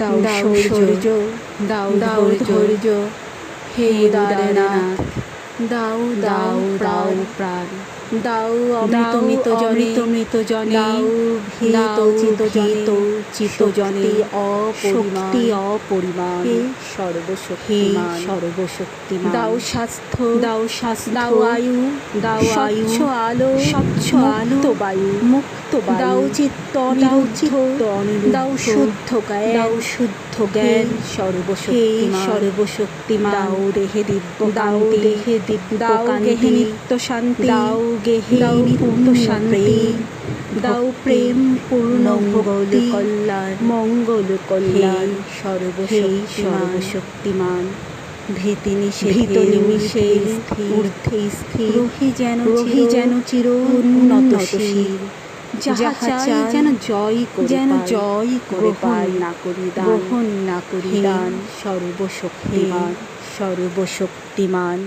দাও শৌর্য, দাও ধৈর্য, হে উদারনাথ, দাও দাও প্রাণ, দাও অমৃত মৃত জনে, দাও ভীত চিত জনে শক্তি অপরিমাণ, হে সর্বশক্তিমান, দাও স্বাস্থ্য, দাও আয়ু, স্বচ্ছ আলো, মুক্ত বায়ু, দাও চিত্ত অনিরুদ্ধ, দাও শুদ্ধ জ্ঞান, সর্বশক্তিমান, দাও দেহে দিব্য কান্তি, নিত্য শান্তি, দাও নিত্য শান্তি, দাও প্রেম পূর্ণ মঙ্গল কল্যাণ, সর্বশক্তিমান, ভীতি নিষেধে ঊর্ধ্বে স্থির, রহি যেন চির উন্নতশীল, যাহা চাই যেন জয় করে গ্রহণ না করি দান, সর্বশক্তিমান।